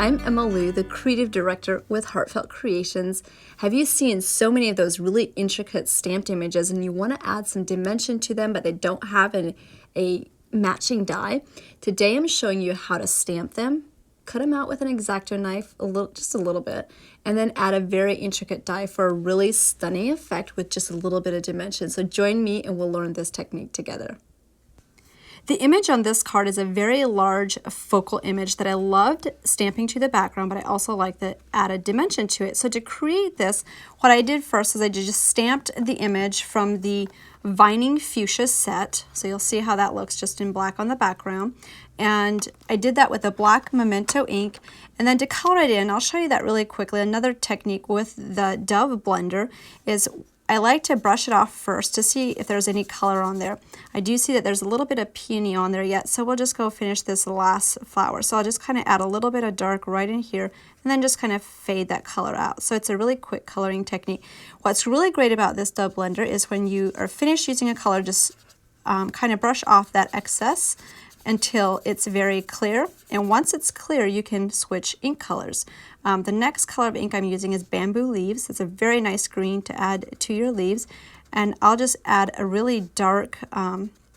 I'm Emma Lou, the creative director with Heartfelt Creations. Have you seen so many of those really intricate stamped images and you want to add some dimension to them, but they don't have a matching die? Today I'm showing you how to stamp them, cut them out with an X-acto knife, just a little bit, and then add a very intricate die for a really stunning effect with just a little bit of dimension. So join me and we'll learn this technique together. The image on this card is a very large focal image that I loved stamping to the background, but I also like the added dimension to it. So to create this, what I did first is I just stamped the image from the Vining Fuchsia set. So you'll see how that looks just in black on the background. And I did that with a black Memento ink. And then to color it in, I'll show you that really quickly. Another technique with the Dove blender is I like to brush it off first to see if there's any color on there. I do see that there's a little bit of peony on there yet, so we'll just go finish this last flower. So I'll just kind of add a little bit of dark right in here and then just kind of fade that color out. So it's a really quick coloring technique. What's really great about this Dove blender is when you are finished using a color, just kind of brush off that excess until it's very clear. And once it's clear, you can switch ink colors. The next color of ink I'm using is Bamboo Leaves. It's a very nice green to add to your leaves. And I'll just add a really dark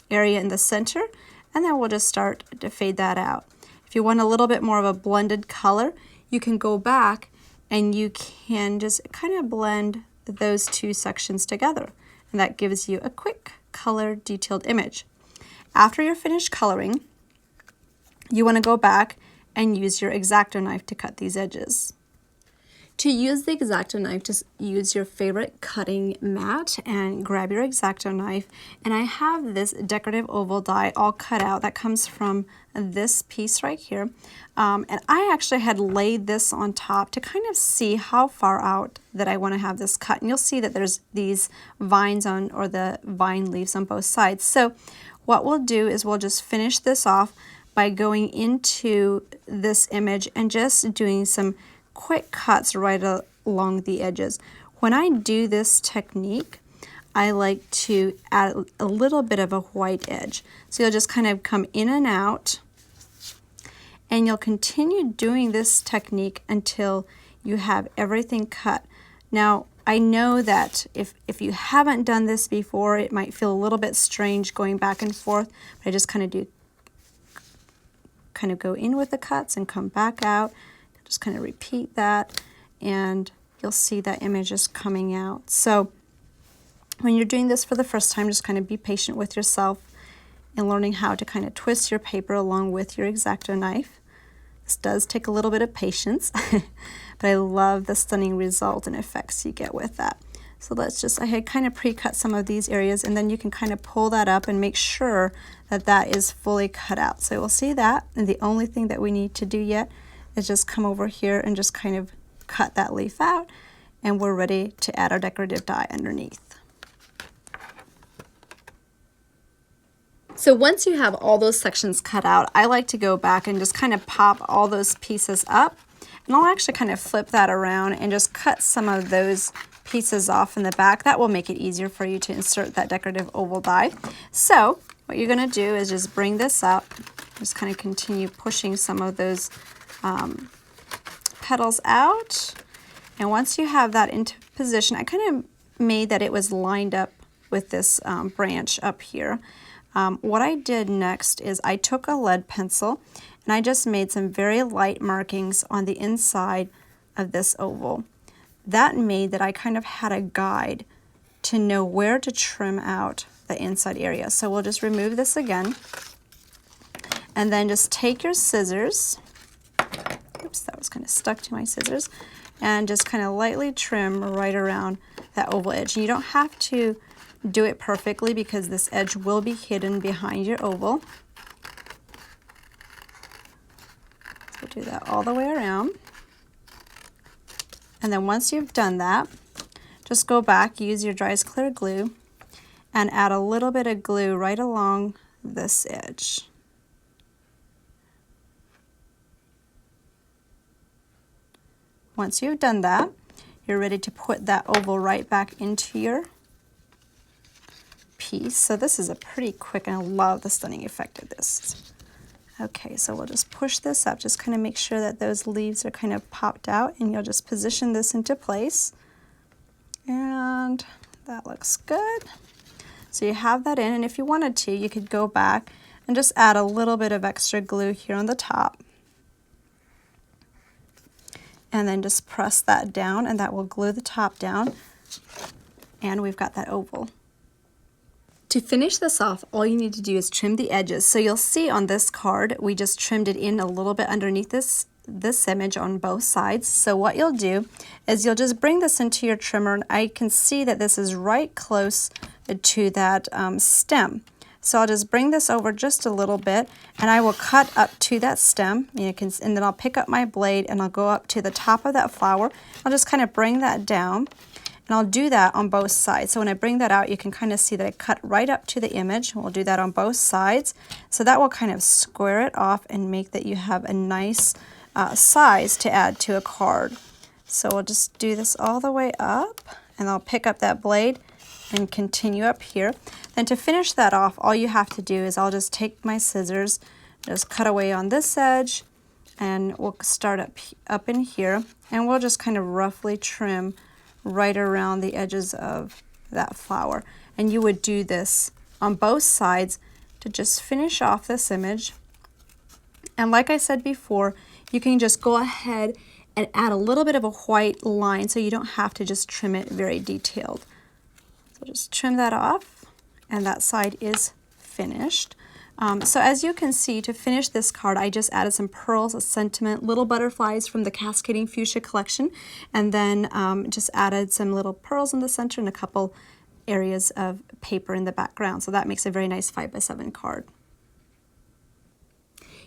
area in the center, and then we'll just start to fade that out. If you want a little bit more of a blended color, you can go back and you can just kind of blend those two sections together. And that gives you a quick color detailed image. After you're finished coloring, you want to go back and use your X-acto knife to cut these edges. To use the X-acto knife, just use your favorite cutting mat and grab your X-acto knife. And I have this decorative oval die all cut out that comes from this piece right here. And I actually had laid this on top to kind of see how far out that I want to have this cut. And you'll see that there's these vines on, or the vine leaves on both sides. So what we'll do is we'll just finish this off by going into this image and just doing some quick cuts right along the edges. When I do this technique, I like to add a little bit of a white edge. So you'll just kind of come in and out, and you'll continue doing this technique until you have everything cut. Now, I know that if you haven't done this before, it might feel a little bit strange going back and forth, but I just kind of go in with the cuts and come back out. Just kind of repeat that, and you'll see that image is coming out. So when you're doing this for the first time, just kind of be patient with yourself and learning how to kind of twist your paper along with your X-acto knife. This does take a little bit of patience, but I love the stunning result and effects you get with that. So I had kind of pre-cut some of these areas, and then you can kind of pull that up and make sure that that is fully cut out. So we'll see that, and the only thing that we need to do yet is just come over here and just kind of cut that leaf out, and we're ready to add our decorative die underneath. So once you have all those sections cut out, I like to go back and just kind of pop all those pieces up, and I'll actually kind of flip that around and just cut some of those pieces off in the back. That will make it easier for you to insert that decorative oval die. So what you're going to do is just bring this up, just kind of continue pushing some of those petals out, and once you have that into position, I kind of made that it was lined up with this branch up here. What I did next is I took a lead pencil and I just made some very light markings on the inside of this oval. That made that I kind of had a guide to know where to trim out the inside area. So we'll just remove this again, and then just take your scissors. Oops, that was kind of stuck to my scissors. And just kind of lightly trim right around that oval edge. And you don't have to do it perfectly because this edge will be hidden behind your oval. So do that all the way around. And then once you've done that, just go back, use your dry as clear glue, and add a little bit of glue right along this edge. Once you've done that, you're ready to put that oval right back into your piece. So this is a pretty quick, and I love the stunning effect of this. Okay, so we'll just push this up, just kind of make sure that those leaves are kind of popped out, and you'll just position this into place. And that looks good. So you have that in, and if you wanted to, you could go back and just add a little bit of extra glue here on the top. And then just press that down, and that will glue the top down. And we've got that oval. To finish this off, all you need to do is trim the edges. So you'll see on this card, we just trimmed it in a little bit underneath this image on both sides. So what you'll do is you'll just bring this into your trimmer, and I can see that this is right close to that stem. So I'll just bring this over just a little bit, and I will cut up to that stem. And then I'll pick up my blade, and I'll go up to the top of that flower. I'll just kind of bring that down. And I'll do that on both sides. So when I bring that out, you can kind of see that I cut right up to the image. We'll do that on both sides. So that will kind of square it off and make that you have a nice size to add to a card. So we'll just do this all the way up, and I'll pick up that blade and continue up here. Then to finish that off, all you have to do is I'll just take my scissors, just cut away on this edge, and we'll start up in here, and we'll just kind of roughly trim right around the edges of that flower. And you would do this on both sides to just finish off this image. And like I said before, you can just go ahead and add a little bit of a white line so you don't have to just trim it very detailed. So just trim that off, and that side is finished. So as you can see, to finish this card, I just added some pearls, a sentiment, little butterflies from the Cascading Fuchsia collection, and then just added some little pearls in the center and a couple areas of paper in the background. So that makes a very nice 5x7 card.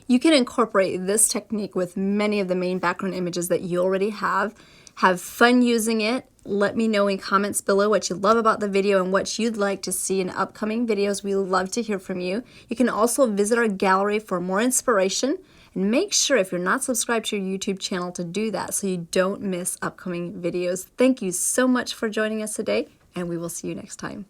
You can incorporate this technique with many of the main background images that you already have. Have fun using it. Let me know in comments below what you love about the video and what you'd like to see in upcoming videos. We love to hear from you. You can also visit our gallery for more inspiration, and make sure if you're not subscribed to your YouTube channel to do that so you don't miss upcoming videos. Thank you so much for joining us today, and we will see you next time.